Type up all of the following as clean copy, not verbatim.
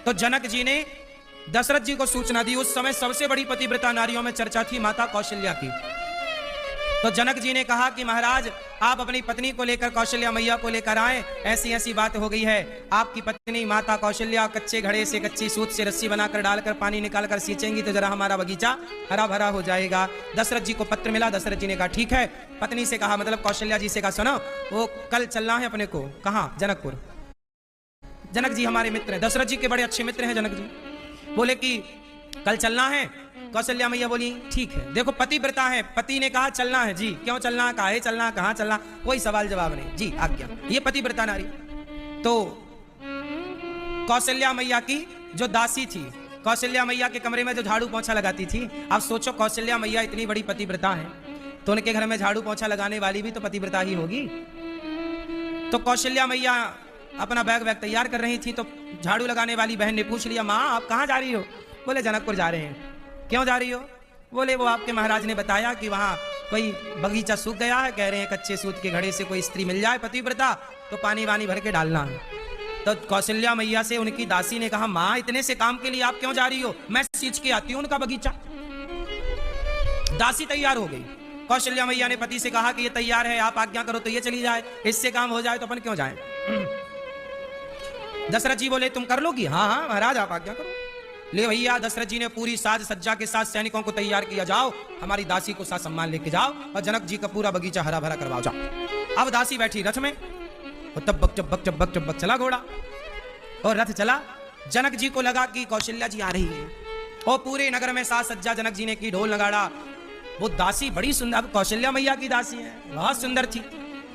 तो जनक जी ने दशरथ जी को सूचना दी। उस समय सबसे बड़ी पतिव्रता नारियों में चर्चा थी माता कौशल्या की। तो जनक जी ने कहा कि महाराज आप अपनी पत्नी को लेकर कौशल्या मैया को लेकर आए, ऐसी ऐसी बात हो गई है। आपकी पत्नी माता कौशल्या कच्चे घड़े से कच्ची सूत से रस्सी बनाकर डालकर पानी निकालकर सींचेंगी तो जरा हमारा बगीचा हरा भरा हो जाएगा। दशरथ जी को पत्र मिला। दशरथ जी ने कहा ठीक है। पत्नी से कहा, मतलब कौशल्या जी से कहा, सुनो वो कल चलना है अपने को। कहाँ? जनकपुर। जनक जी हमारे मित्र हैं, दशरथ जी के बड़े अच्छे मित्र हैं। जनक जी बोले कि कल चलना है। कौशल्या मैया बोली ठीक है। देखो पतिव्रता है, पति ने कहा चलना है जी, क्यों चलना, काहे चलना, कहां चलना, कोई सवाल जवाब नहीं जी, आज्ञा। ये पतिव्रता नारी। तो कौशल्या मैया की जो दासी थी, कौशल्या मैया के कमरे में जो झाड़ू पोंछा लगाती थी, आप सोचो कौशल्या मैया इतनी बड़ी पतिव्रता है तो उनके घर में झाड़ू पोंछा लगाने वाली भी तो पतिव्रता ही होगी। तो कौशल्या मैया अपना बैग तैयार कर रही थी तो झाड़ू लगाने वाली बहन ने पूछ लिया, माँ आप कहाँ जा रही हो? बोले जनकपुर जा रहे हैं। क्यों जा रही हो? बोले वो आपके महाराज ने बताया कि वहाँ कोई बगीचा सूख गया है, कह रहे हैं कच्चे सूत के घड़े से कोई स्त्री मिल जाए पतिव्रता तो पानी वानी भर के डालना है। तो कौशल्या मैया से उनकी दासी ने कहा, माँ इतने से काम के लिए आप क्यों जा रही हो? मैं सींच के आती हूँ उनका बगीचा। दासी तैयार हो गई। कौशल्या मैया ने पति से कहा कि ये तैयार है, आप आज्ञा करो तो ये चली जाए, इससे काम हो जाए तो अपन क्यों जाए। दशरथ जी बोले तुम कर लोगी? हाँ हाँ महाराज आप आज्ञा करो। ले भैया, दशरथ जी ने पूरी साज सज्जा के साथ सैनिकों को तैयार किया, जाओ हमारी दासी को साथ सम्मान लेके जाओ और जनक जी का पूरा बगीचा हरा भरा करवाओ, जाओ। अब दासी बैठी रथ में और तब्बक चब्बक चब्बक चब्बक चला घोड़ा और रथ चला। जनक जी को लगा कि कौशल्या जी आ रही है और पूरे नगर में साज सज्जा जनक जी ने की, ढोल नगाड़ा। वो दासी बड़ी सुंदर, अब कौशल्या मैया की दासी है, बहुत सुंदर थी।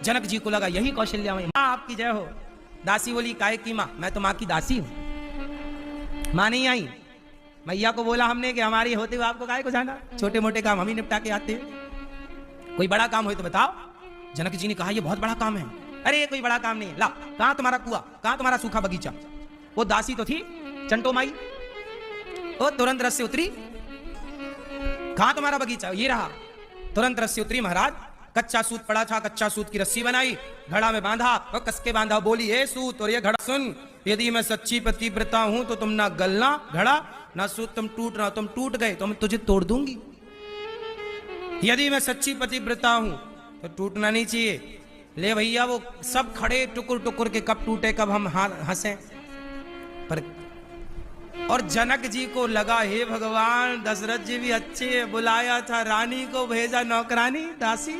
जनक जी को लगा यही कौशल्या मैया, माँ आपकी जय हो। दासी बोली काहे की माँ? मैं तो माँ की दासी हूं। माँ नहीं आई। मैया को बोला हमने कि हमारी होते हुए आपको काहे को जाना, छोटे मोटे काम हम ही निपटा के आते हैं, कोई बड़ा काम हो तो बताओ। जनक जी ने कहा ये बहुत बड़ा काम है। अरे कोई बड़ा काम नहीं, ला कहां तुम्हारा कुआं, कहां तुम्हारा सूखा बगीचा। वो दासी तो थी चंटो माई, वो तुरंत रथ से उतरी, कहां तुम्हारा बगीचा? ये रहा। तुरंत रथ से उतरी महाराज, कच्चा सूत पड़ा था, कच्चा सूत की रस्सी बनाई, घड़ा में बांधा और कस के बांधा। बोली ए सूत और ये घड़ा सुन, यदि मैं सच्ची पतिव्रता हूं तो तुम ना गलना घड़ा, ना सूत तुम टूटना, तुम टूट गए तो मैं तुझे तोड़ दूंगी। यदि मैं सच्ची पतिव्रता हूं तो टूटना नहीं चाहिए। ले भैया वो सब खड़े टुकुर टुकुर के, कब टूटे कब हम हंसे। पर और जनक जी को लगा हे भगवान, दशरथ जी भी अच्छे, बुलाया था रानी को भेजा नौकरानी दासी।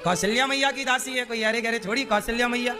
कौशल्या मैया की दासी है कोई, अरे गरे थोड़ी कौशल्या मैया।